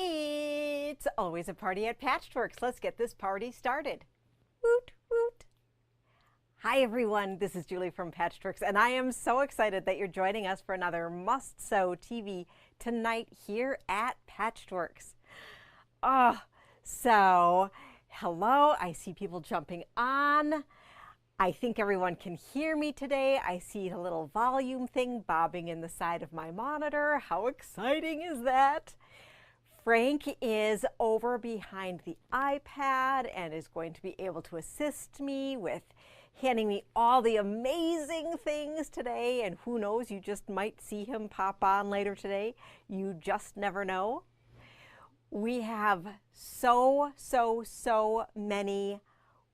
It's always a party at Patchworks. Let's get this party started. Woot, woot. Hi everyone, this is Julie from Patchworks, and I am so excited that you're joining us for another Must Sew TV tonight here at Patchworks. So hello, I see people jumping on. I think everyone can hear me today. I see the little volume thing bobbing in the side of my monitor. How exciting is that? Frank is over behind the iPad and is going to be able to assist me with handing me all the amazing things today. And who knows, you just might see him pop on later today. You just never know. We have so many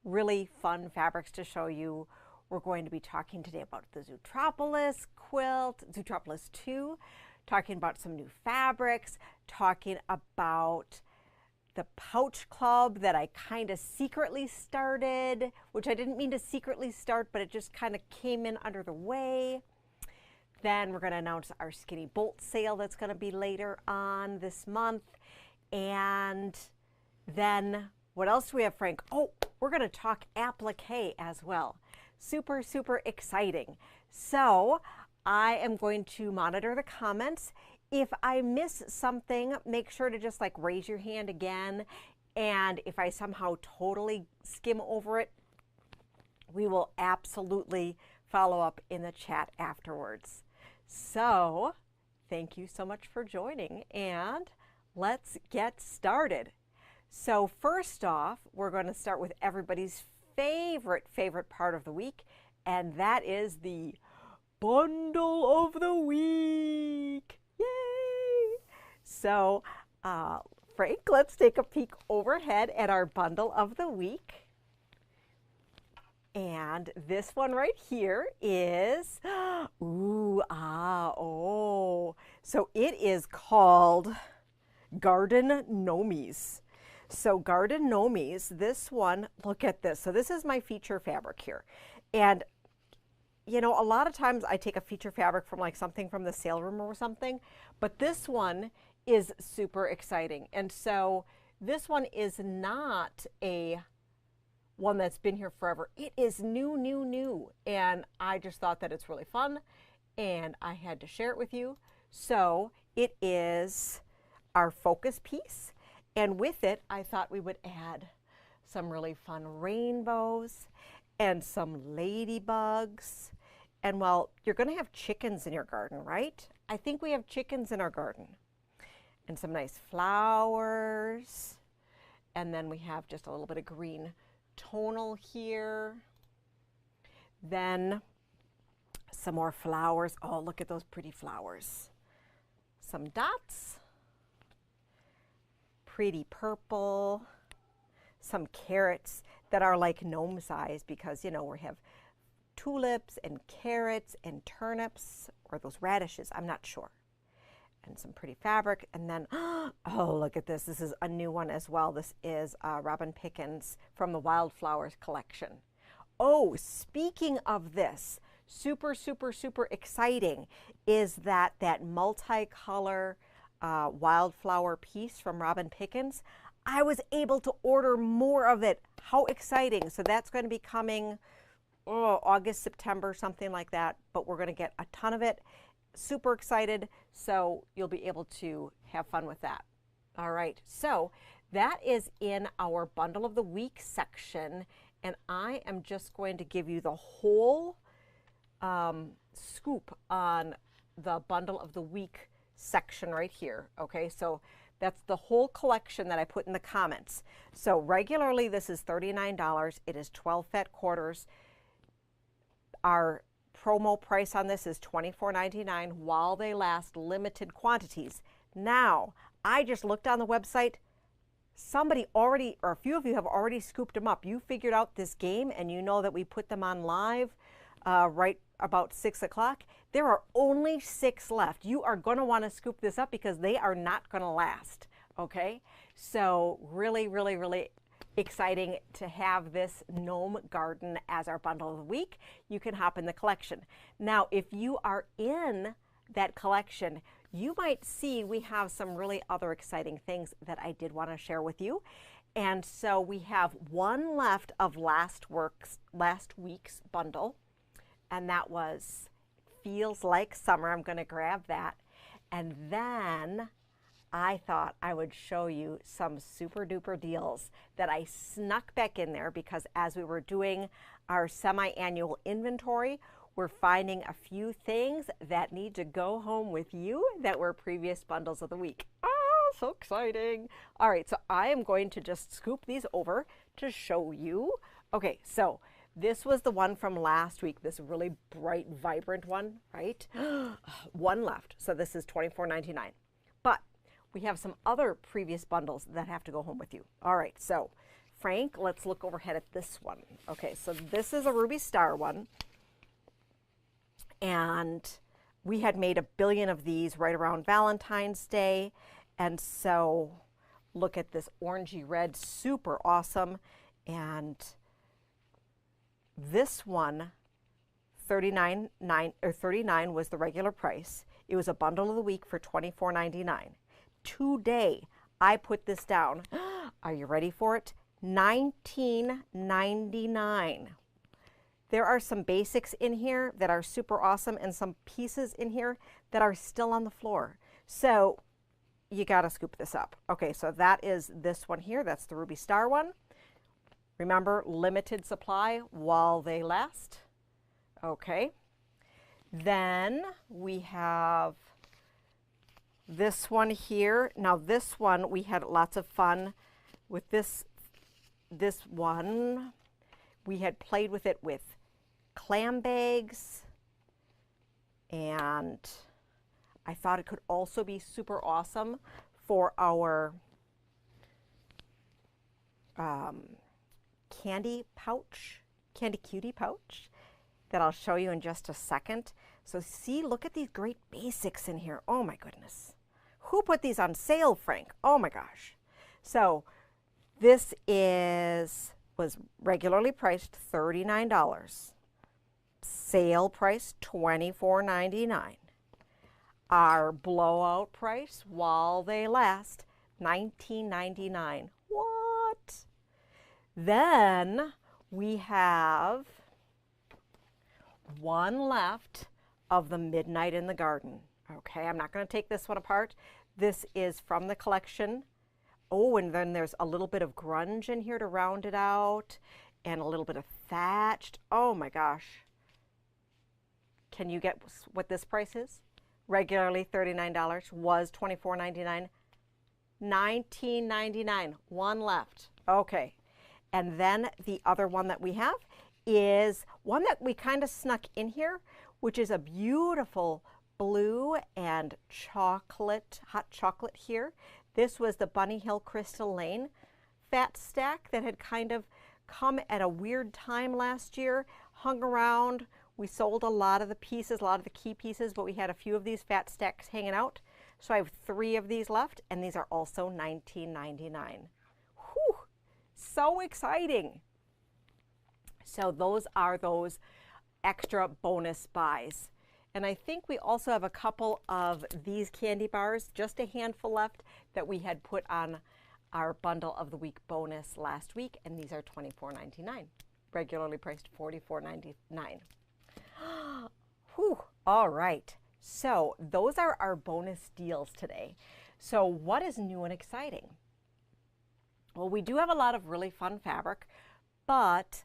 really fun fabrics to show you. We're going to be talking today about the Zootropolis quilt, Zootropolis 2, talking about some new fabrics, talking about the pouch club that I kind of secretly started, which I didn't mean to secretly start, but it just kind of came in under the way. Then we're going to announce our Skinny Bolt sale that's going to be later on this month. And then what else do we have, Frank? Oh, we're going to talk applique as well. Super exciting. So I am going to monitor the comments. If I miss something, make sure to just raise your hand again. And if I somehow totally skim over it, we will absolutely follow up in the chat afterwards. So thank you so much for joining, and let's get started. So first off, we're going to start with everybody's favorite part of the week, and that is the bundle of the week. Yay! So Frank, let's take a peek overhead at our bundle of the week. And this one right here is, so it is called Garden Nomies. So Garden Nomies, this one, look at this. So this is my feature fabric here. And you know, a lot of times I take a feature fabric from something from the sale room or something, but this one is super exciting. And so this one is not a one that's been here forever. It is new. And I just thought that it's really fun and I had to share it with you. So it is our focus piece. And with it, I thought we would add some really fun rainbows and some ladybugs. And well, you're going to have chickens in your garden, right? I think we have chickens in our garden. And some nice flowers. And then we have just a little bit of green tonal here. Then some more flowers. Oh, look at those pretty flowers. Some dots. Pretty purple. Some carrots that are like gnome size because, you know, we have tulips and carrots and turnips, or those radishes, I'm not sure. And some pretty fabric. And then, oh, look at this. This is a new one as well. This is Robin Pickens from the Wildflowers collection. Oh, speaking of this, super exciting is that multicolor wildflower piece from Robin Pickens. I was able to order more of it. How exciting. So that's going to be coming August, September, something like that. But we're going to get a ton of it. Super excited. So you'll be able to have fun with that. All right. So that is in our bundle of the week section. And I am just going to give you the whole scoop on the bundle of the week section right here. Okay, so that's the whole collection that I put in the comments. So regularly this is $39. It is 12 fat quarters. Our promo price on this is $24.99 while they last, limited quantities. Now, I just looked on the website. Somebody already, or a few of you have already scooped them up. You figured out this game and you know that we put them on live right about 6 o'clock. There are only 6 left. You are going to want to scoop this up because they are not going to last. Okay, so really exciting to have this gnome garden as our bundle of the week. You can hop in the collection. Now, if you are in that collection, you might see we have some really other exciting things that I did want to share with you. And so we have one left of last week's bundle, and that was Feels Like Summer. I'm going to grab that. And then I thought I would show you some super duper deals that I snuck back in there because as we were doing our semi-annual inventory, we're finding a few things that need to go home with you that were previous bundles of the week. Oh, so exciting. All right, so I am going to just scoop these over to show you. Okay, so this was the one from last week, this really bright, vibrant one, right? One left, so this is $24.99. But we have some other previous bundles that have to go home with you. All right, so Frank, let's look overhead at this one. Okay, so this is a Ruby Star one. And we had made 1 billion of these right around Valentine's Day. And so look at this orangey red, super awesome. And this one, $39 was the regular price. It was a bundle of the week for $24.99. Today, I put this down. Are you ready for it? $19.99. There are some basics in here that are super awesome and some pieces in here that are still on the floor. So you got to scoop this up. Okay, so that is this one here. That's the Ruby Star one. Remember, limited supply while they last. Okay. Then we have this one here. Now this one, we had lots of fun with this one. We had played with it with clam bags, and I thought it could also be super awesome for our candy cutie pouch that I'll show you in just a second. So see, look at these great basics in here. Oh my goodness. Who put these on sale, Frank? Oh my gosh. So this was regularly priced $39. Sale price $24.99. Our blowout price while they last $19.99. What? Then we have one left of the Midnight in the Garden. Okay, I'm not going to take this one apart. This is from the collection. Oh, and then there's a little bit of grunge in here to round it out, and a little bit of thatched. Oh my gosh. Can you get what this price is? Regularly $39, was $24.99. $19.99, one left. Okay, and then the other one that we have is one that we kind of snuck in here, which is a beautiful blue and chocolate, hot chocolate here. This was the Bunny Hill Crystal Lane fat stack that had kind of come at a weird time last year, hung around. We sold a lot of the pieces, a lot of the key pieces, but we had a few of these fat stacks hanging out. So I have 3 of these left, and these are also $19.99. Whew, so exciting. So those are those extra bonus buys. And I think we also have a couple of these candy bars, just a handful left, that we had put on our bundle of the week bonus last week, and these are $24.99, regularly priced $44.99. Whew, all right. So those are our bonus deals today. So what is new and exciting? Well, we do have a lot of really fun fabric, but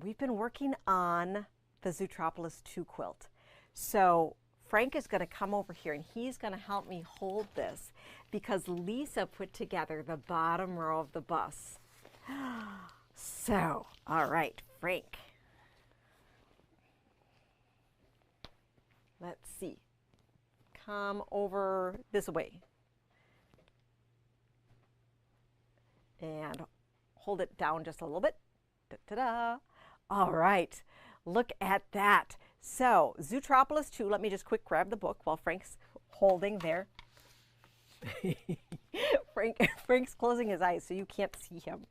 we've been working on the Zootropolis 2 quilt. So Frank is going to come over here and he's going to help me hold this because Lisa put together the bottom row of the bus. So, all right, Frank. Let's see. Come over this way. And hold it down just a little bit. Ta-da! All right, look at that. So, Zootropolis 2, let me just quick grab the book while Frank's holding there. Frank's closing his eyes so you can't see him.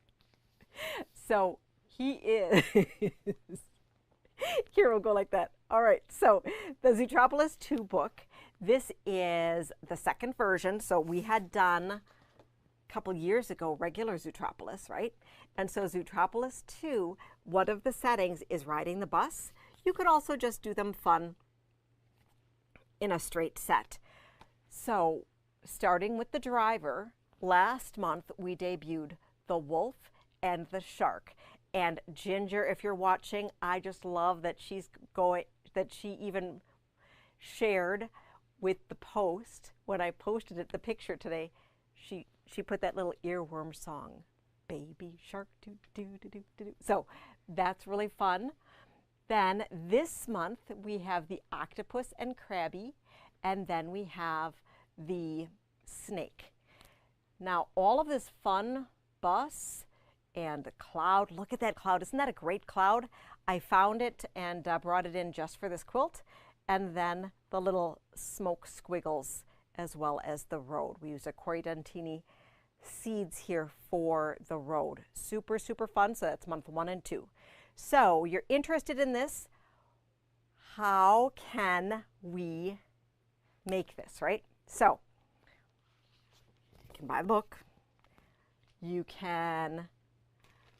So, he is. Here, we'll go like that. All right, so the Zootropolis 2 book. This is the second version. So we had done a couple years ago regular Zootropolis, right? And so Zootropolis 2, one of the settings is riding the bus. You could also just do them fun in a straight set. So starting with the driver, last month we debuted the wolf and the shark. And Ginger, if you're watching, I just love that she even shared with the post, when I posted it, the picture today, she put that little earworm song, baby shark, do do do do do. So that's really fun. Then this month we have the octopus and crabby, and then we have the snake. Now all of this fun bus and the cloud, look at that cloud, isn't that a great cloud? I found it and brought it in just for this quilt, and then the little smoke squiggles as well as the road. We use a Corridantini seeds here for the road. Super, super fun. So that's month 1 and 2. So you're interested in this. How can we make this, right? So you can buy the book. You can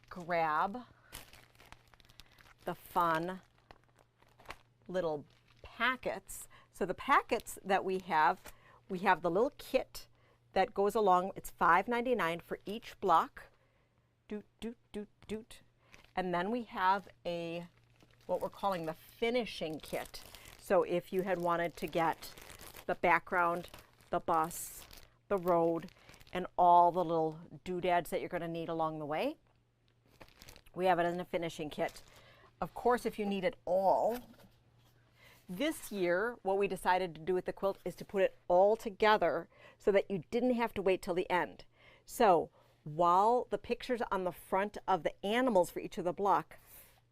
grab the fun little packets. So the packets that we have the little kit that goes along. It's $5.99 for each block. Doot, doot, doot, doot. And then we have what we're calling the finishing kit. So if you had wanted to get the background, the bus, the road, and all the little doodads that you're going to need along the way, we have it in a finishing kit. Of course, if you need it all, this year, what we decided to do with the quilt is to put it all together so that you didn't have to wait till the end. So while the pictures on the front of the animals for each of the block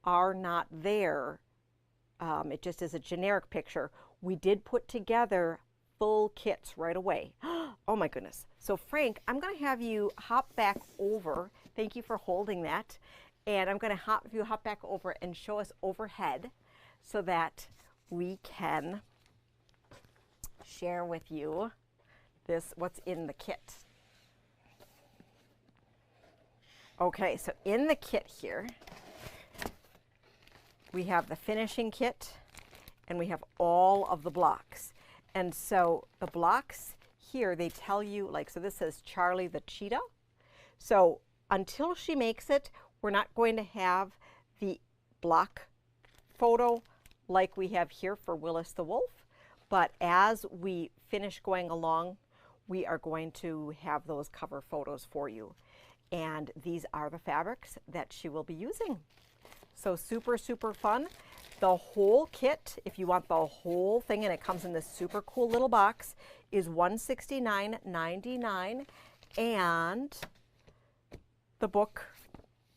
are not there, it just is a generic picture, we did put together full kits right away. Oh my goodness. So Frank, I'm going to have you hop back over. Thank you for holding that. And I'm going to have you hop back over and show us overhead so that we can share with you what's in the kit. Okay, so in the kit here, we have the finishing kit and we have all of the blocks. And so the blocks here, they tell you, like, so this says Charlie the cheetah. So until she makes it, we're not going to have the block photo like we have here for Willis the wolf. But as we finish going along, we are going to have those cover photos for you. And these are the fabrics that she will be using. So super, super fun. The whole kit, if you want the whole thing, and it comes in this super cool little box, is $169.99. And the book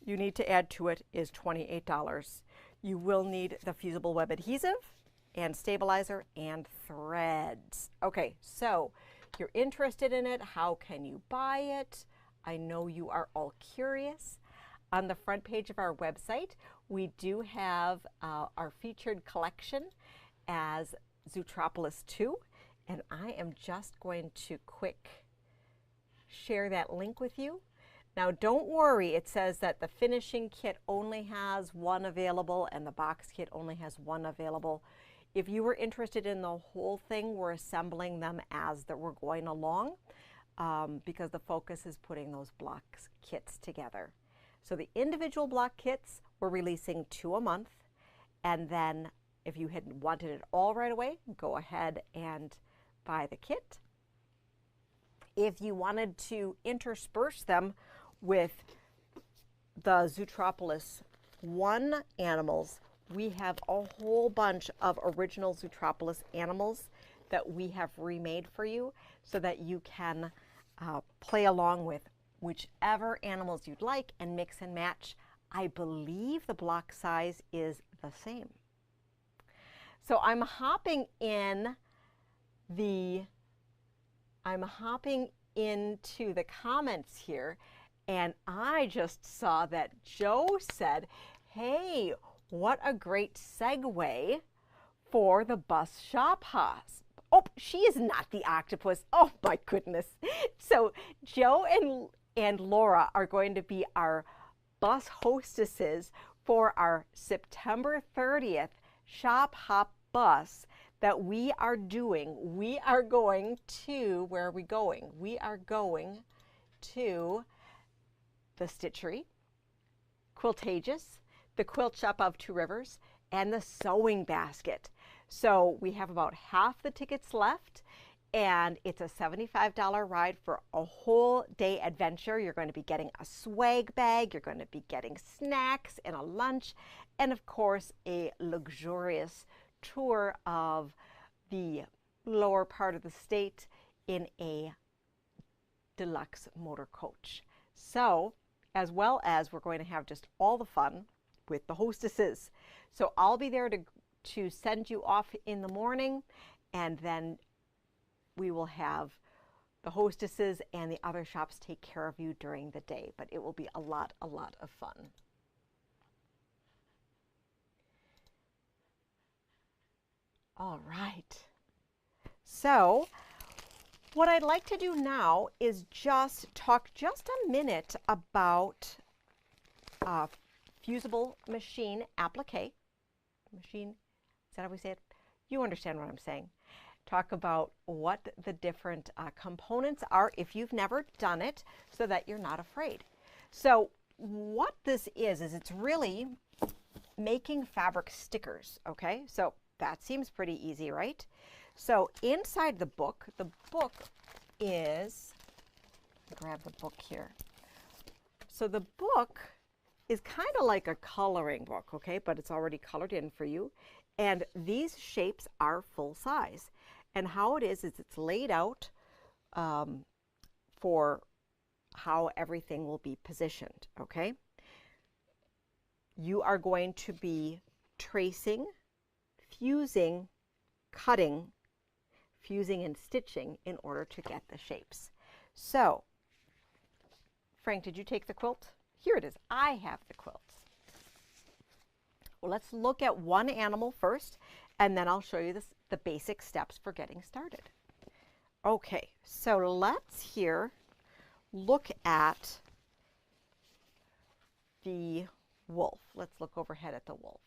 you need to add to it is $28. You will need the Fusible Web adhesive and stabilizer and threads. Okay, so you're interested in it. How can you buy it? I know you are all curious. On the front page of our website, we do have our featured collection as Zootropolis 2, and I am just going to quick share that link with you. Now don't worry, it says that the finishing kit only has one available and the box kit only has one available. If you were interested in the whole thing, we're assembling them as that we're going along because the focus is putting those block kits together. So the individual block kits, we're releasing 2 a month, and then if you had wanted it all right away, go ahead and buy the kit. If you wanted to intersperse them with the Zootropolis 1 animals, we have a whole bunch of original Zootropolis animals that we have remade for you so that you can play along with whichever animals you'd like and mix and match. I believe the block size is the same. So I'm hopping into the comments here, and I just saw that Joe said, hey, what a great segue for the bus shop Oh, she is not the octopus. Oh my goodness. So Joe and Laura are going to be our bus hostesses for our September 30th Shop Hop bus that we are doing. We are going to, where are we going? We are going to the Stitchery, Quiltageous, the Quilt Shop of Two Rivers, and the Sewing Basket. So we have about half the tickets left, and it's a $75 ride for a whole day adventure. You're going to be getting a swag bag, you're going to be getting snacks and a lunch, and of course a luxurious tour of the lower part of the state in a deluxe motor coach. So, as well as we're going to have just all the fun with the hostesses. So I'll be there to send you off in the morning, and then we will have the hostesses and the other shops take care of you during the day, but it will be a lot of fun. All right. So what I'd like to do now is just talk just a minute about Fusible Machine Appliqué. Machine, is that how we say it? You understand what I'm saying. Talk about what the different components are if you've never done it, so that you're not afraid. So what this is it's really making fabric stickers, okay? So that seems pretty easy, right? So inside the book is, grab the book here. So the book is kind of like a coloring book, okay? But it's already colored in for you. And these shapes are full size. And how it is it's laid out for how everything will be positioned, okay? You are going to be tracing, fusing, cutting, fusing and stitching in order to get the shapes. So, Frank, did you take the quilt? Here it is. I have the quilt. Well, let's look at one animal first, and then I'll show you the basic steps for getting started. Okay, so let's here look at the wolf. Let's look overhead at the wolf.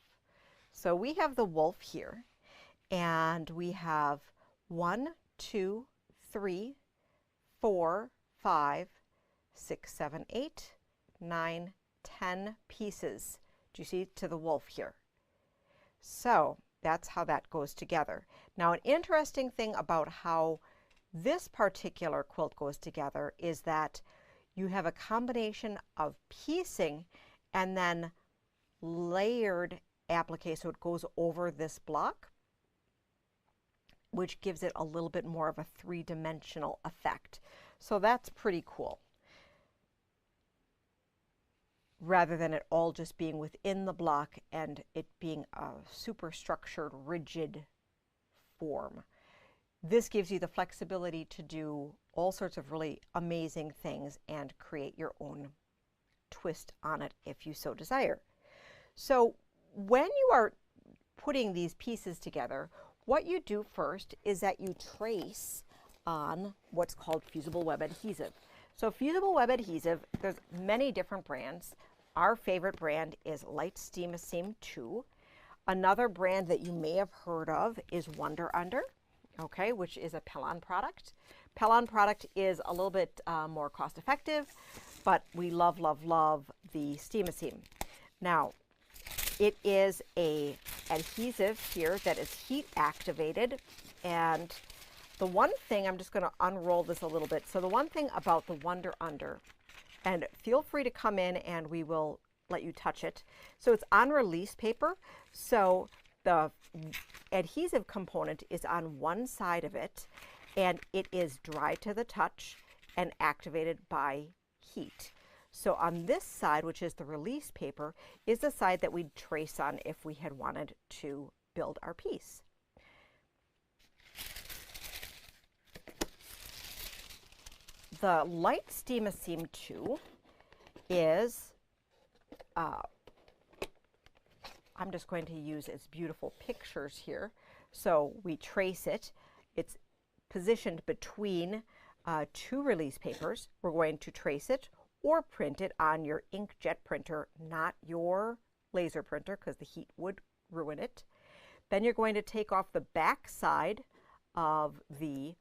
So we have the wolf here, and we have 1, 2, 3, 4, 5, 6, 7, 8, 9, 10 pieces. Do you see to the wolf here? So that's how that goes together. Now, an interesting thing about how this particular quilt goes together is that you have a combination of piecing and then layered applique, so it goes over this block, which gives it a little bit more of a three-dimensional effect. So that's pretty cool, rather than it all just being within the block and it being a super structured, rigid form. This gives you the flexibility to do all sorts of really amazing things and create your own twist on it if you so desire. So when you are putting these pieces together, what you do first is that you trace on what's called Fusible Web Adhesive. So Fusible Web Adhesive, there's many different brands. Our favorite brand is Light Steam Seam 2. Another brand that you may have heard of is Wonder Under, okay, which is a Pellon product. Pellon product is a little bit more cost effective, but we love, love, love the Steam Seam. Now, it is a adhesive here that is heat activated, and the one thing, I'm just going to unroll this a little bit. So the one thing about the Wonder Under, and feel free to come in and we will let you touch it. So it's on release paper. So the adhesive component is on one side of it, and it is dry to the touch and activated by heat. So on this side, which is the release paper, is the side that we'd trace on if we had wanted to build our piece. The Light Steam Seam 2 is, I'm just going to use its beautiful pictures here. So we trace it, It's positioned between two release papers. We're going to trace it or print it on your inkjet printer, not your laser printer, because the heat would ruin it. Then you're going to take off the back side of the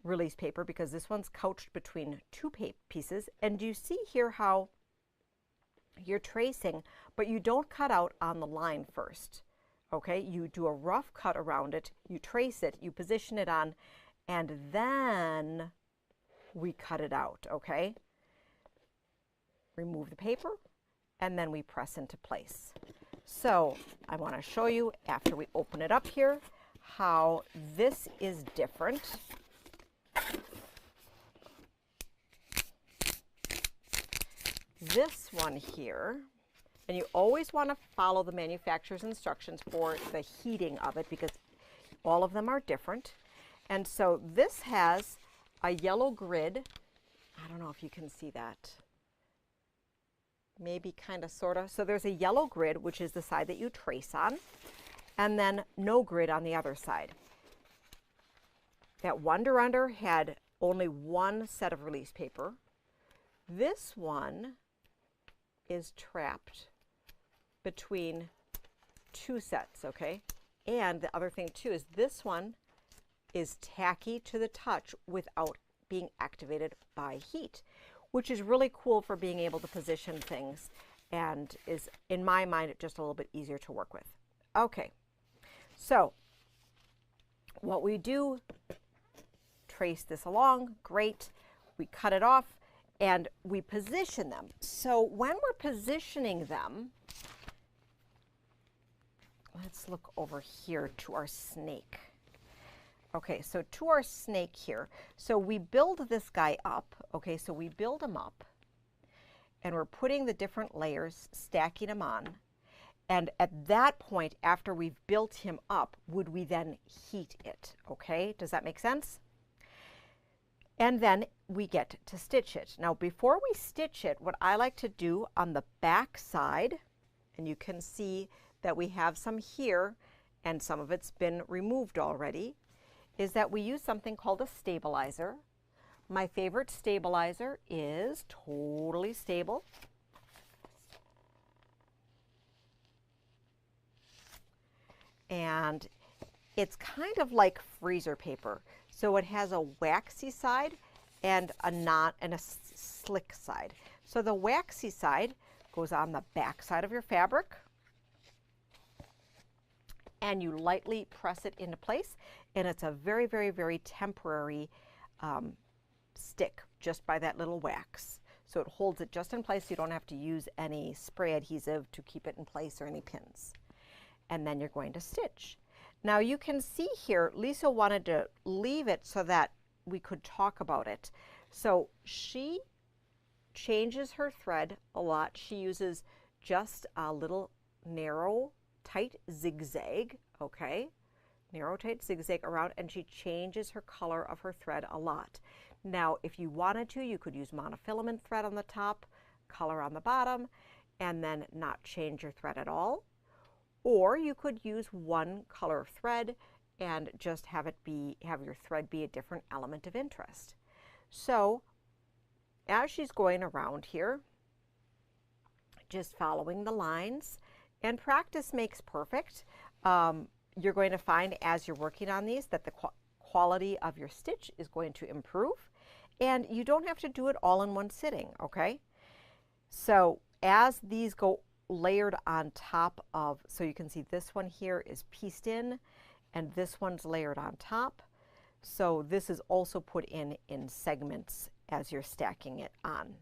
release paper, because this one's couched between two pieces. And you see here how you're tracing, but you don't cut out on the line first. Okay, you do a rough cut around it, you trace it, you position it on, and then we cut it out, okay? Remove the paper, and then we press into place. So I want to show you, after we open it up here, how this is different. This one here, and you always want to follow the manufacturer's instructions for the heating of it, because all of them are different. And so this has a yellow grid. I don't know if you can see that. Maybe kind of, sort of. So there's a yellow grid, which is the side that you trace on, and then no grid on the other side. That Wonder Under had only one set of release paper. This one is trapped between two sets, okay? And the other thing too is this one is tacky to the touch without being activated by heat, which is really cool for being able to position things and is, in my mind, just a little bit easier to work with. Okay, so what we do, trace this along, great. We cut it off and we position them. So when we're positioning them, let's look over here to our snake. Okay, so to our snake here, so we build this guy up, okay, so we build him up, and we're putting the different layers, stacking them on, and at that point, after we've built him up, would we then heat it, okay? Does that make sense? And then we get to stitch it. Now, before we stitch it, what I like to do on the back side, and you can see that we have some here, and some of it's been removed already, is that we use something called a stabilizer. My favorite stabilizer is Totally Stable. And it's kind of like freezer paper. So it has a waxy side and a slick side. So the waxy side goes on the back side of your fabric, and you lightly press it into place, and it's a very, very, very temporary stick just by that little wax. So it holds it just in place. You don't have to use any spray adhesive to keep it in place or any pins. And then you're going to stitch. Now you can see here, Lisa wanted to leave it so that we could talk about it. So she changes her thread a lot. She uses just a little narrow, tight zigzag, okay? Narrow, tight zigzag around, and she changes her color of her thread a lot. Now, if you wanted to, you could use monofilament thread on the top, color on the bottom, and then not change your thread at all. Or you could use one color thread and just have your thread be a different element of interest. So, as she's going around here, just following the lines, and practice makes perfect. You're going to find as you're working on these that the quality of your stitch is going to improve, and you don't have to do it all in one sitting, okay? So as these go layered on top of, so you can see this one here is pieced in, and this one's layered on top. So this is also put in segments as you're stacking it on.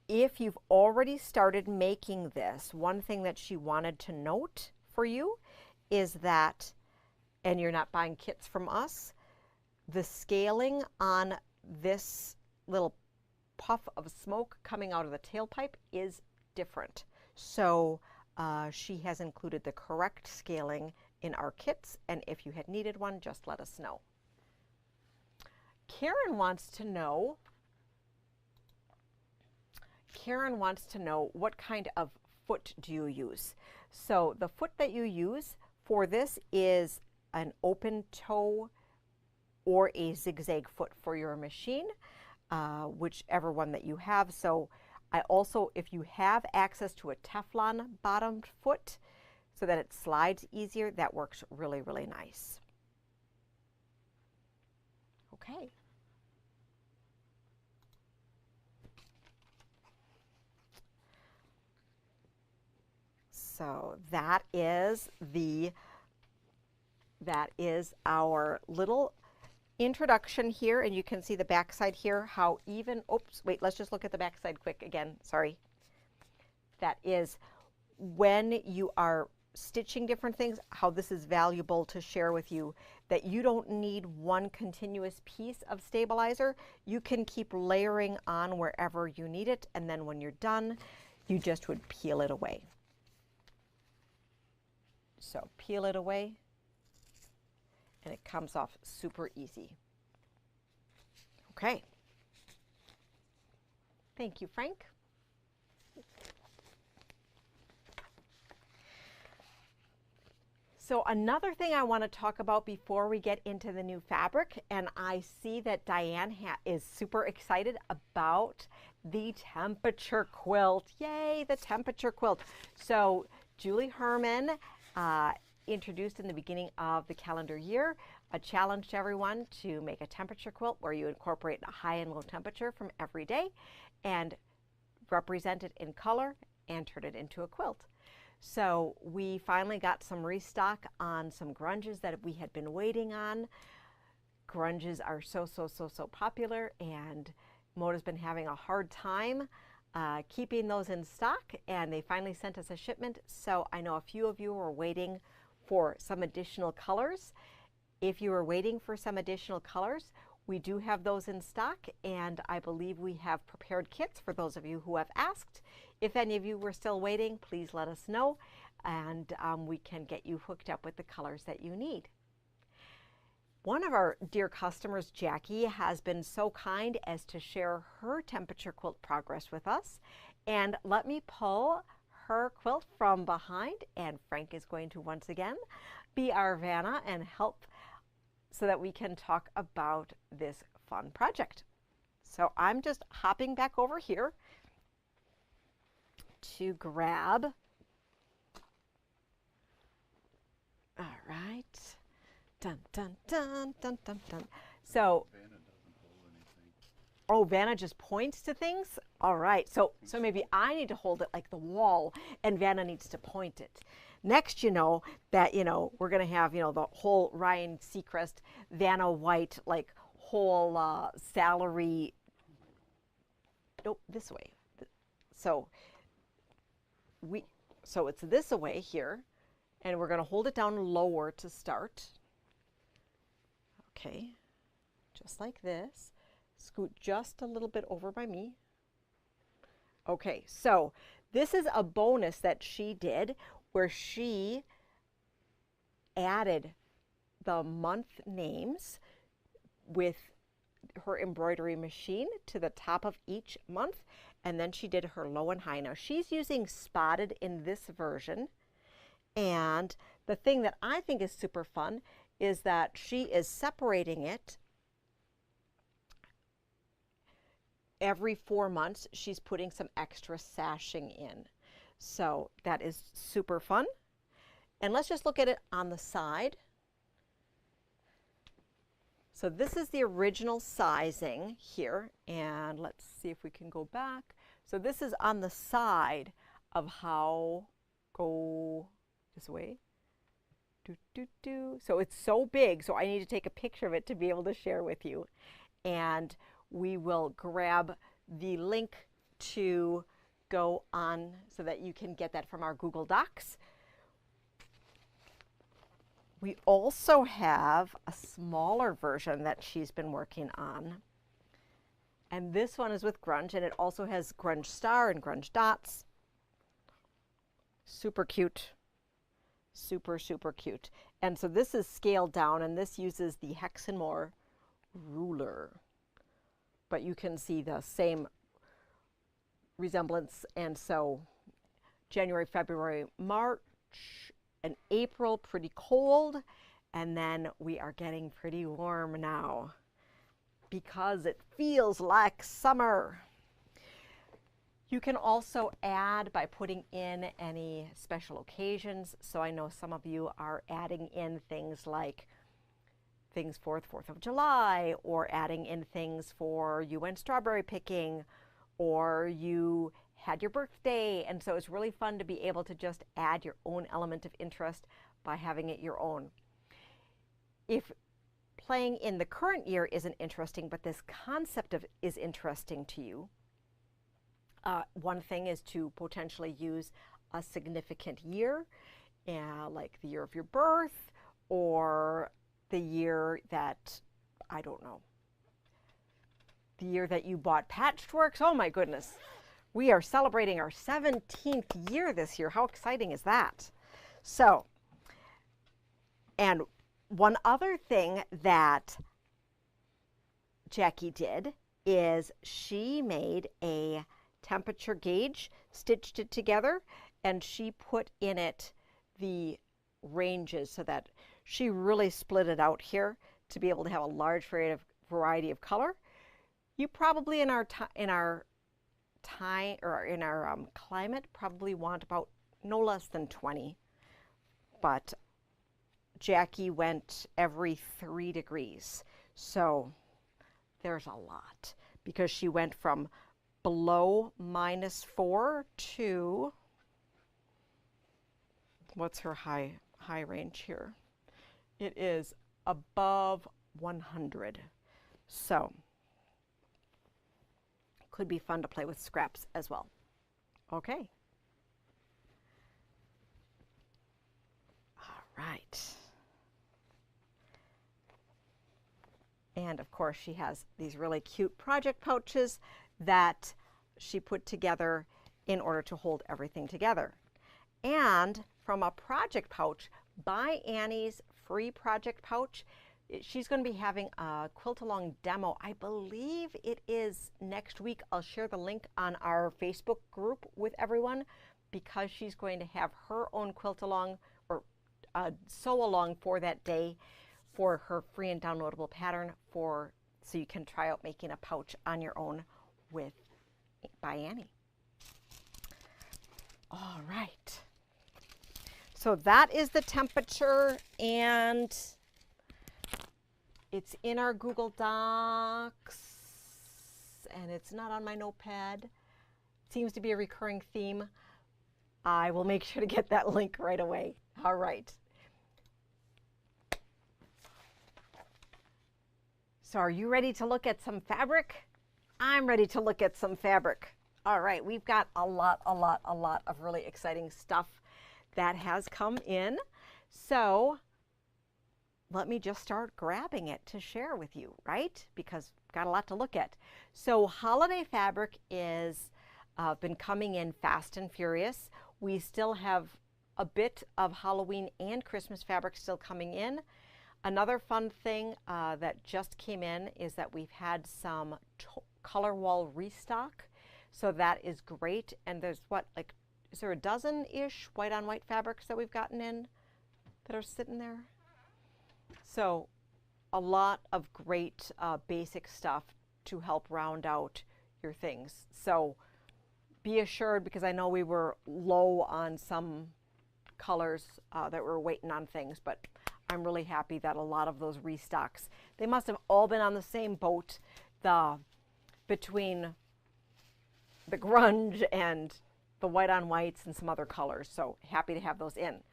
If you've already started making this, one thing that she wanted to note for you is that, and you're not buying kits from us, the scaling on this little puff of smoke coming out of the tailpipe is different. So she has included the correct scaling in our kits, and if you had needed one, just let us know. Karen wants to know what kind of foot do you use? So the foot that you use for this is an open toe or a zigzag foot for your machine, whichever one that you have. So I also, if you have access to a Teflon bottomed foot so that it slides easier, that works really, really nice. Okay. So that is our little introduction here, and you can see the back side here, how even, oops, wait, let's just look at the back side quick again, sorry. That is when you are stitching different things, how this is valuable to share with you, that you don't need one continuous piece of stabilizer. You can keep layering on wherever you need it, and then when you're done, you just would peel it away. So peel it away, and it comes off super easy. Okay. Thank you, Frank. So another thing I want to talk about before we get into the new fabric, and I see that Diane is super excited about the temperature quilt. Yay, the temperature quilt. So Julie Herman introduced in the beginning of the calendar year a challenge to everyone to make a temperature quilt where you incorporate a high and low temperature from every day and represent it in color and turn it into a quilt. So we finally got some restock on some grunges that we had been waiting on. Grunges are so popular, and Moda's been having a hard time keeping those in stock, and they finally sent us a shipment. So I know a few of you were waiting for some additional colors. If you are waiting for some additional colors, we do have those in stock, and I believe we have prepared kits for those of you who have asked. If any of you were still waiting, please let us know, and we can get you hooked up with the colors that you need. One of our dear customers, Jackie, has been so kind as to share her temperature quilt progress with us. And let me pull her quilt from behind, and Frank is going to once again be our Vanna and help so that we can talk about this fun project. So I'm just hopping back over here to grab, all right, dun, dun, dun, dun, dun, dun. So, Vanna doesn't hold anything. oh, Vanna just points to things? All right, so maybe I need to hold it like the wall, and Vanna needs to point it. Next, we're going to have, the whole Ryan Seacrest, Vanna White, like whole salary. Nope, this way. So it's this away here, and we're going to hold it down lower to start. Okay, just like this. Scoot just a little bit over by me. Okay, so this is a bonus that she did where she added the month names with her embroidery machine to the top of each month, and then she did her low and high. Now she's using spotted in this version, and the thing that I think is super fun is that she is separating it every 4 months. She's putting some extra sashing in. So that is super fun. And let's just look at it on the side. So this is the original sizing here, and let's see if we can go back. So this is on the side of how, go this way. So it's so big, so I need to take a picture of it to be able to share with you. And we will grab the link to go on so that you can get that from our Google Docs. We also have a smaller version that she's been working on. And this one is with grunge, and it also has grunge star and grunge dots. Super cute. Super cute. And so this is scaled down, and this uses the Hexenmore ruler. But you can see the same resemblance. And so January, February, March, March and April pretty cold, and then we are getting pretty warm now because it feels like summer. You can also add by putting in any special occasions. So I know some of you are adding in things like things for the 4th of July, or adding in things for you went strawberry picking, or you had your birthday. And so it's really fun to be able to just add your own element of interest by having it your own. If playing in the current year isn't interesting, but this concept of is interesting to you, one thing is to potentially use a significant year, like the year of your birth, or the year that, I don't know, the year that you bought Patchworks. Oh my goodness, we are celebrating our 17th year this year. How exciting is that? So, and one other thing that Jackie did is she made a temperature gauge, stitched it together, and she put in it the ranges so that she really split it out here to be able to have a large variety of color. You probably in our climate probably want about no less than 20, but Jackie went every 3 degrees. So there's a lot because she went from below -4 to, what's her high range here? It is above 100. So could be fun to play with scraps as well. Okay. All right. And of course she has these really cute project pouches that she put together in order to hold everything together. And from a project pouch, by Annie's free project pouch, she's going to be having a quilt along demo. I believe it is next week. I'll share the link on our Facebook group with everyone because she's going to have her own quilt along or sew along for that day for her free and downloadable pattern so you can try out making a pouch on your own by Annie. All right. So that is the temperature, and it's in our Google Docs, and it's not on my notepad. It seems to be a recurring theme. I will make sure to get that link right away. All right. So are you ready to look at some fabric? I'm ready to look at some fabric. All right, we've got a lot of really exciting stuff that has come in. So let me just start grabbing it to share with you, right? Because we've got a lot to look at. So holiday fabric is been coming in fast and furious. We still have a bit of Halloween and Christmas fabric still coming in. Another fun thing that just came in is that we've had some color wall restock. So that is great. And there's is there a dozen-ish white on white fabrics that we've gotten in that are sitting there? So a lot of great basic stuff to help round out your things. So be assured, because I know we were low on some colors that were waiting on things, but I'm really happy that a lot of those restocks, they must have all been on the same boat between the grunge and the white on whites and some other colors. So happy to have those in.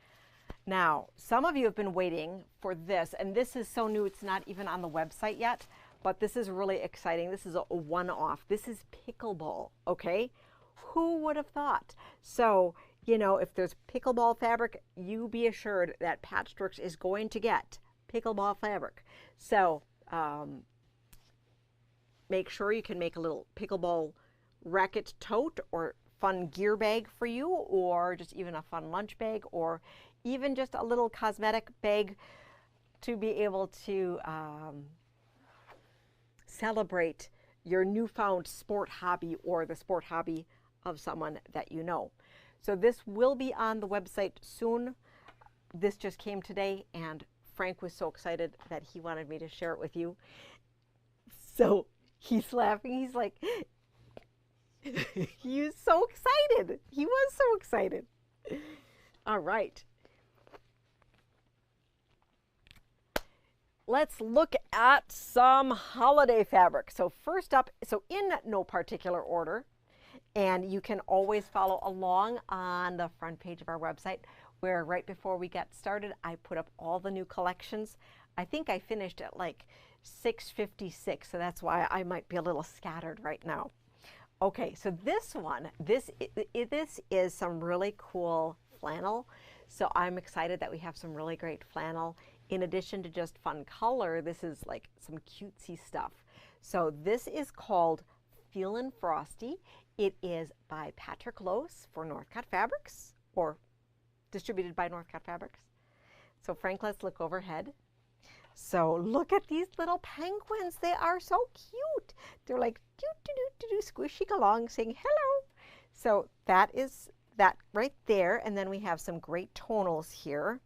Now, some of you have been waiting for this, and this is so new it's not even on the website yet, but this is really exciting. This is a one-off. This is pickleball, okay? Who would have thought? So, you know, if there's pickleball fabric, you be assured that Patchworks is going to get pickleball fabric. So make sure you can make a little pickleball racket tote or fun gear bag for you, or just even a fun lunch bag, or even just a little cosmetic bag to be able to celebrate your newfound sport hobby or the sport hobby of someone that you know. So this will be on the website soon. This just came today, and Frank was so excited that he wanted me to share it with you. So he's laughing. He's like, he was so excited. He was so excited. All right. Let's look at some holiday fabric. So first up, so in no particular order, and you can always follow along on the front page of our website, where right before we get started, I put up all the new collections. I think I finished at like 6:56, so that's why I might be a little scattered right now. Okay, so this one, this is some really cool flannel. So I'm excited that we have some really great flannel. In addition to just fun color, this is like some cutesy stuff. So this is called Feelin' Frosty. It is by Patrick Lose for Northcott Fabrics, or distributed by Northcott Fabrics. So Frank, let's look overhead. So look at these little penguins. They are so cute. They're like squishing along, saying hello. So that is that right there. And then we have some great tonals here.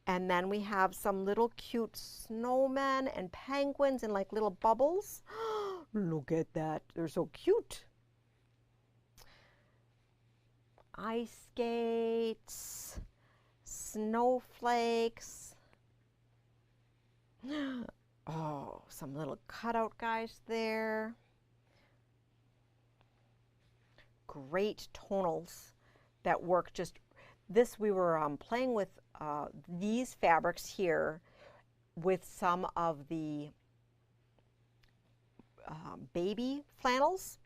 And then we have some little cute snowmen and penguins and like little bubbles. Look at that. They're so cute. Ice skates, snowflakes. Oh, some little cutout guys there. Great tonals that work just this. We were playing with these fabrics here with some of the baby flannels.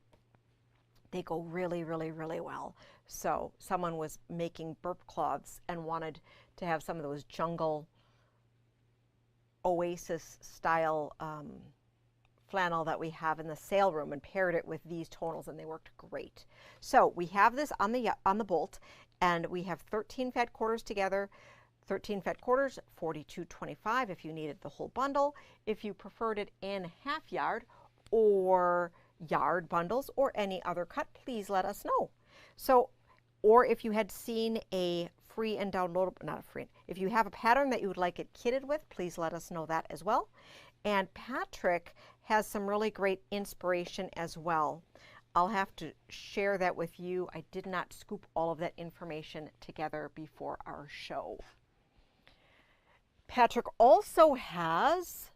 They go really, really, really well. So someone was making burp cloths and wanted to have some of those jungle oasis style flannel that we have in the sale room, and paired it with these tonals, and they worked great. So we have this on the bolt, and we have 13 fat quarters together. 13 fat quarters, $42.25 if you needed the whole bundle. If you preferred it in half yard or yard bundles or any other cut, please let us know. So, or if you had seen a free and downloadable, not a free, if you have a pattern that you would like it kitted with, please let us know that as well. And Patrick has some really great inspiration as well. I'll have to share that with you. I did not scoop all of that information together before our show. Patrick also has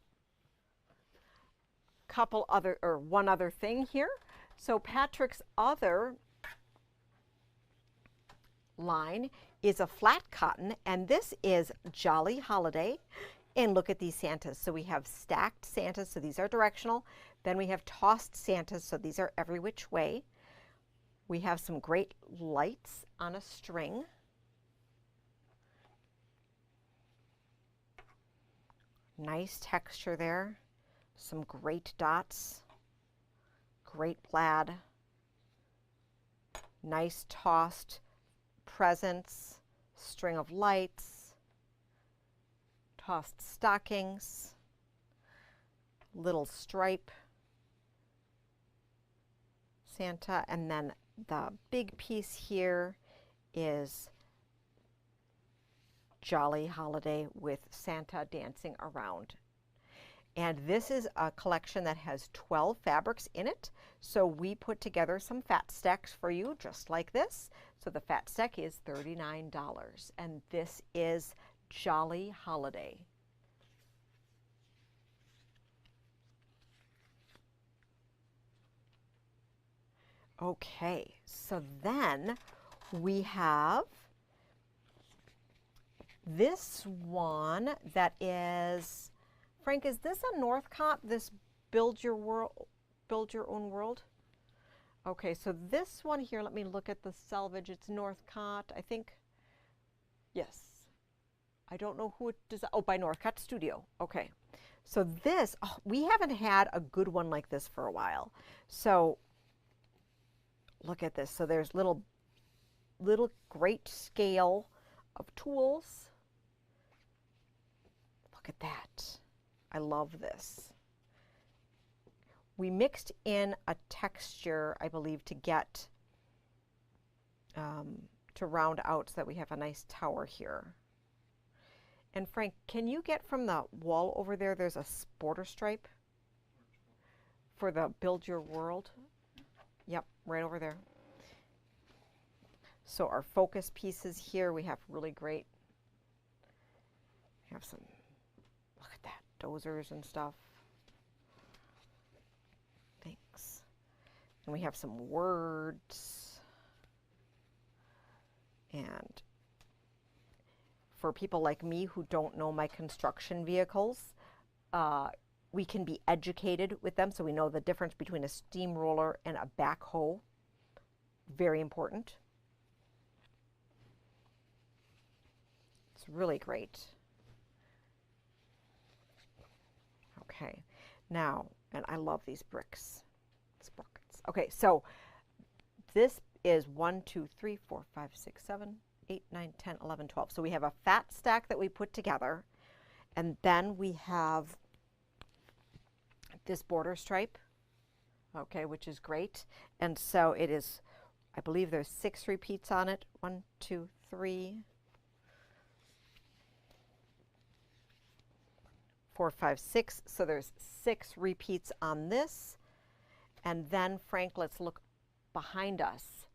one other thing here. So Patrick's other line is a flat cotton, and this is Jolly Holiday. And look at these Santas. So we have stacked Santas, so these are directional. Then we have tossed Santas, so these are every which way. We have some great lights on a string. Nice texture there. Some great dots. Great plaid. Nice tossed presents. String of lights. Tossed stockings. Little stripe Santa, and then the big piece here is Jolly Holiday with Santa dancing around. And this is a collection that has 12 fabrics in it. So we put together some fat stacks for you just like this. So the fat stack is $39, and this is Jolly Holiday. Okay, so then we have this one that is, Frank, is this a Northcott, this Build Your Own World? Okay, so this one here, let me look at the selvage. It's Northcott, I think. Yes. I don't know who it does. Oh, by Northcott Studio. Okay. So this, we haven't had a good one like this for a while. So look at this. So there's little great scale of tools. Look at that. I love this. We mixed in a texture, I believe, to get to round out so that we have a nice tower here. And Frank, can you get from the wall over there, there's a border stripe for the Build Your World? Yep, right over there. So our focus pieces here, we have really great, we have some, look at that, dozers and stuff. Thanks. And we have some words. And for people like me who don't know my construction vehicles, we can be educated with them so we know the difference between a steamroller and a backhoe. Very important. It's really great. Okay, now, and I love these bricks. Sprockets. Okay, so this is 1, 2, 3, 4, 5, 6, 7, 8, 9, 10, 11, 12. So we have a fat stack that we put together, and then we have this border stripe, okay, which is great. And so it is, I believe there's 6 repeats on it. 1, 2, 3, 4, 5, 6. So there's 6 repeats on this. And then, Frank, let's look behind us.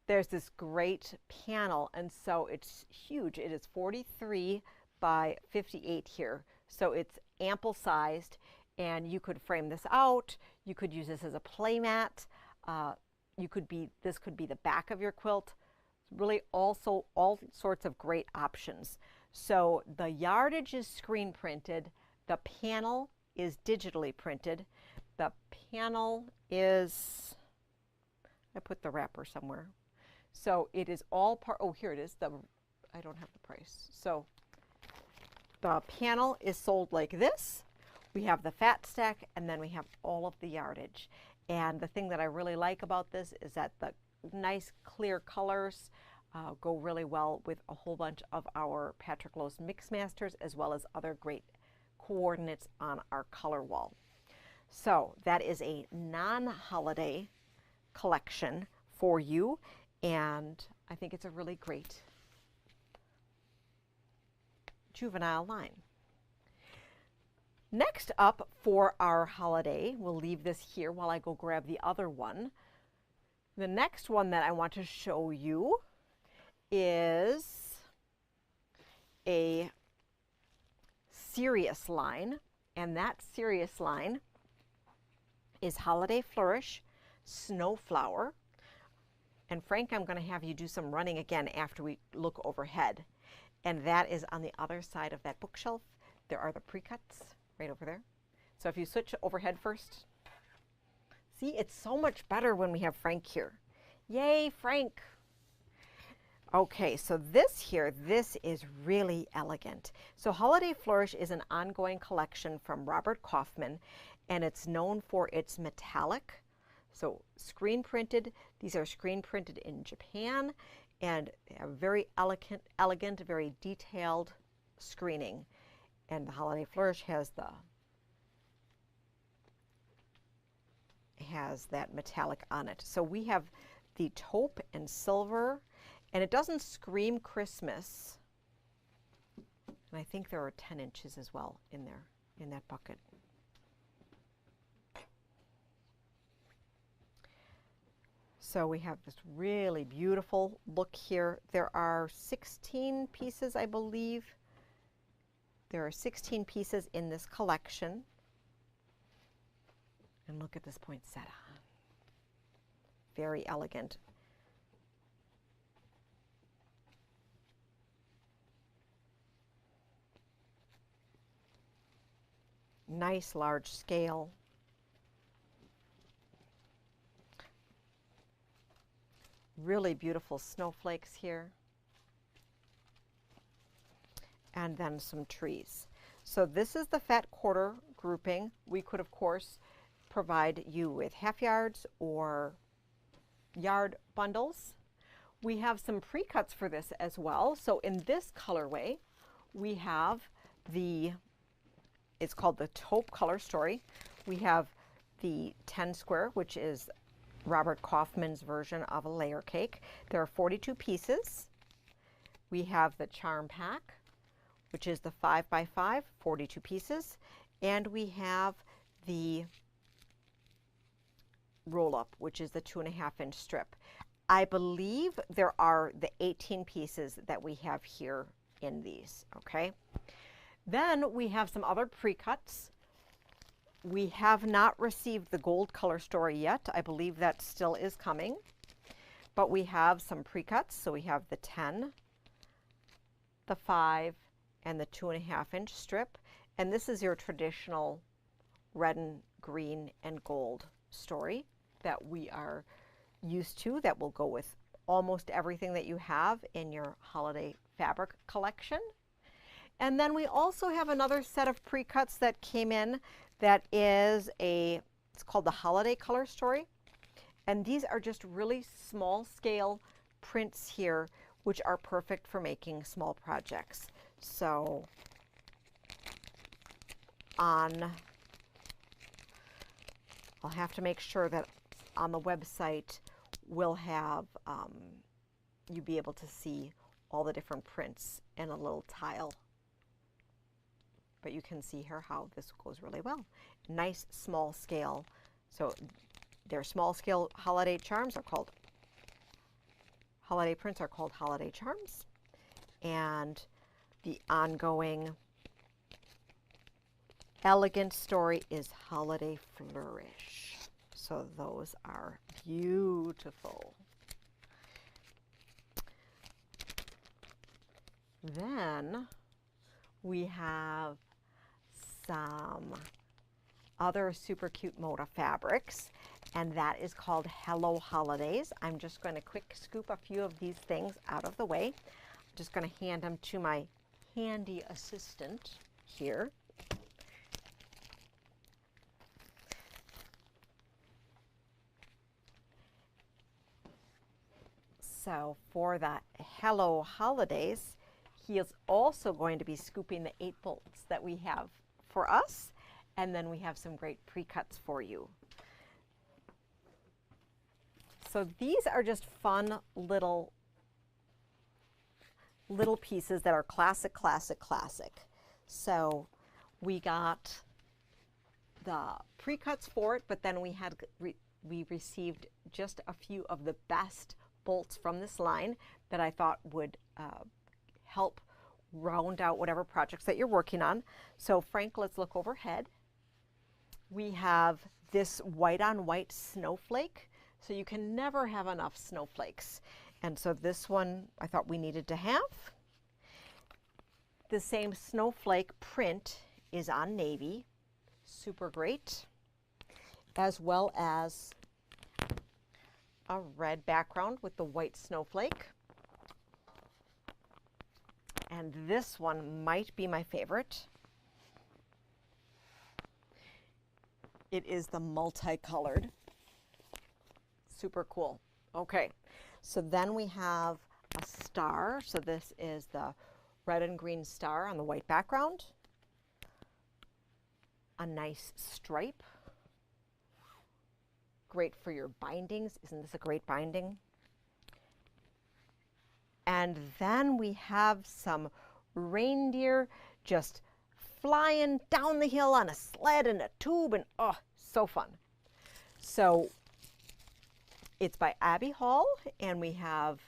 There's this great panel, and so it's huge. It is 43 by 58 here. So it's ample sized, and you could frame this out. You could use this as a play mat. This could be the back of your quilt. Really also all sorts of great options. So the yardage is screen printed. The panel is digitally printed. The panel is, I put the wrapper somewhere. So it is all part, oh, here it is. I don't have the price. So the panel is sold like this. We have the fat stack, and then we have all of the yardage. And the thing that I really like about this is that the nice clear colors go really well with a whole bunch of our Patrick Lowe's Mix Masters, as well as other great coordinates on our color wall. So that is a non-holiday collection for you, and I think it's a really great juvenile line. Next up for our holiday, we'll leave this here while I go grab the other one. The next one that I want to show you is a serious line, and that serious line is Holiday Flourish Snowflower. And Frank, I'm going to have you do some running again after we look overhead. And that is on the other side of that bookshelf. There are the pre-cuts right over there. So if you switch overhead first. See, it's so much better when we have Frank here. Yay, Frank. Okay, so this is really elegant. So Holiday Flourish is an ongoing collection from Robert Kaufman, and it's known for its metallic. So screen printed, these are screen printed in Japan, and a very elegant, very detailed screening. And the Holiday Flourish has that metallic on it. So we have the taupe and silver, and it doesn't scream Christmas. And I think there are 10 inches as well in there, in that bucket. So we have this really beautiful look here. There are 16 pieces, I believe. There are 16 pieces in this collection. And look at this poinsettia. Very elegant. Nice large scale. Really beautiful snowflakes here. And then some trees. So this is the fat quarter grouping. We could, of course, provide you with half yards or yard bundles. We have some pre-cuts for this as well. So in this colorway, we have it's called the Taupe Color Story. We have the 10 square, which is Robert Kaufman's version of a layer cake. There are 42 pieces. We have the charm pack, which is the 5x5, 42 pieces, and we have the roll-up, which is the 2.5-inch strip. I believe there are the 18 pieces that we have here in these, okay? Then we have some other pre-cuts. We have not received the gold color story yet. I believe that still is coming. But we have some pre-cuts. So we have the 10, the 5, and the 2.5-inch strip. And this is your traditional red and green and gold story that we are used to, that will go with almost everything that you have in your holiday fabric collection. And then we also have another set of pre-cuts that came in that is it's called the Holiday Color Story. And these are just really small scale prints here, which are perfect for making small projects. So I'll have to make sure that on the website we'll have, you'll be able to see all the different prints in a little tile. But you can see here how this goes really well. Nice small scale. So their small scale holiday charms are called, holiday prints are called holiday charms. And the ongoing elegant story is Holiday Flourish. So those are beautiful. Then we have some other super cute Moda fabrics, and that is called Hello Holidays. I'm just going to quick scoop a few of these things out of the way. I'm just going to hand them to my handy assistant here. So for the Hello Holidays, he is also going to be scooping the 8 bolts that we have for us, and then we have some great pre-cuts for you. So these are just fun little pieces that are classic, classic, classic. So we got the pre-cuts for it, but then we received just a few of the best bolts from this line that I thought would help round out whatever projects that you're working on. So Frank, let's look overhead. We have this white on white snowflake. So you can never have enough snowflakes. And so this one I thought we needed to have. The same snowflake print is on navy. Super great. As well as a red background with the white snowflake. And this one might be my favorite. It is the multicolored. Super cool. Okay, so then we have a star. So this is the red and green star on the white background. A nice stripe. Great for your bindings. Isn't this a great binding? And then we have some reindeer just flying down the hill on a sled and a tube, and oh, so fun. So it's by Abby Hall, and we have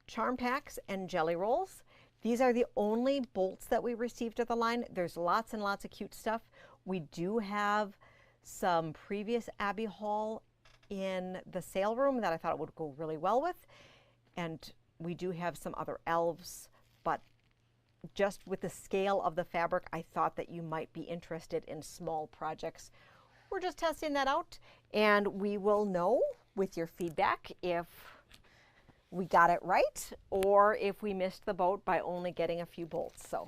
charm packs and jelly rolls. These are the only bolts that we received at the line. There's lots and lots of cute stuff. We do have some previous Abby Hall in the sale room that I thought it would go really well with. And we do have some other elves, but just with the scale of the fabric, I thought that you might be interested in small projects. We're just testing that out, and we will know with your feedback if we got it right or if we missed the boat by only getting a few bolts. So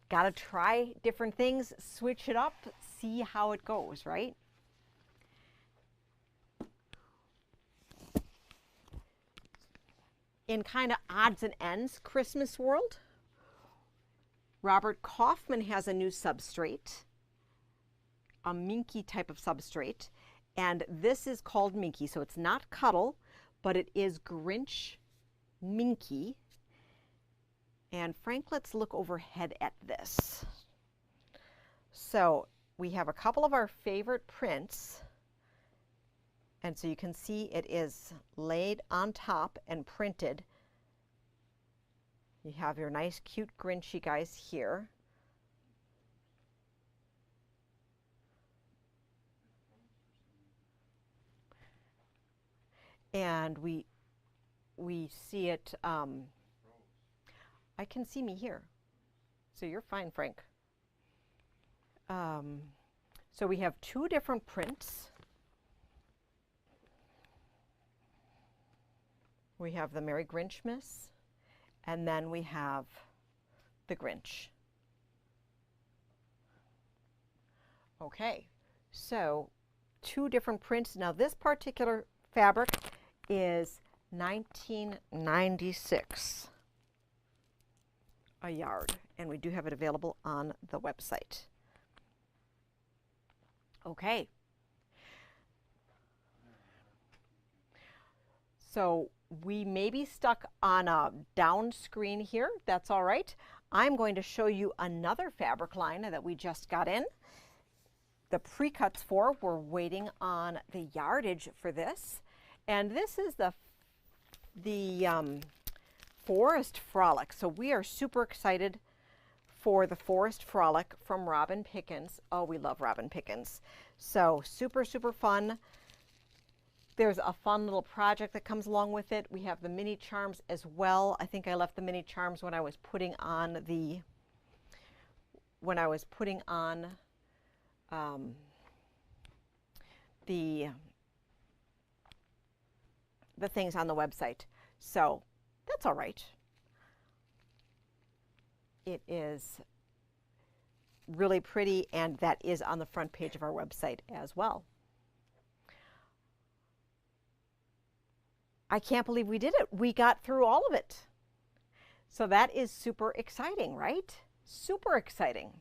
gotta try different things, switch it up, see how it goes, right? In kind of odds and ends Christmas world, Robert Kaufman has a new substrate, a minky type of substrate, And this is called Minky, so it's not Cuddle, but it is Grinch Minky. And Frank, let's look overhead at this. So we have a couple of our favorite prints. And so you can see it is laid on top and printed. You have your nice, cute Grinchy guys here. And we see it, I can see me here. So you're fine, Frank. So we have two different prints. We have the Merry Grinchmas, and then we have the Grinch. Okay, so two different prints. Now this particular fabric is $19.96 a yard, and we do have it available on the website. Okay. So we may be stuck on a down screen here. That's all right. I'm going to show you another fabric line that we just got in. The pre-cuts for, we're waiting on the yardage for this. And this is the Forest Frolic. So we are super excited for the Forest Frolic from Robin Pickens. Oh, we love Robin Pickens. So super, super fun. There's a fun little project that comes along with it. We have the mini charms as well. I think I left the mini charms when I was putting on the things on the website. So that's all right. It is really pretty, and that is on the front page of our website as well. I can't believe we did it. We got through all of it. So that is super exciting, right? Super exciting.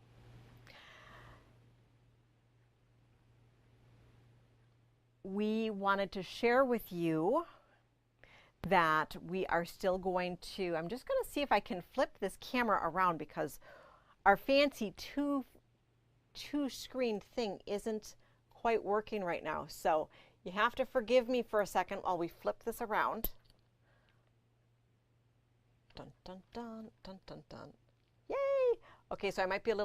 We wanted to share with you that we are still going to, I'm just going to see if I can flip this camera around because our fancy two screen thing isn't quite working right now. So you have to forgive me for a second while we flip this around. Dun, dun, dun, dun, dun, dun. Yay! Okay, so I might be a little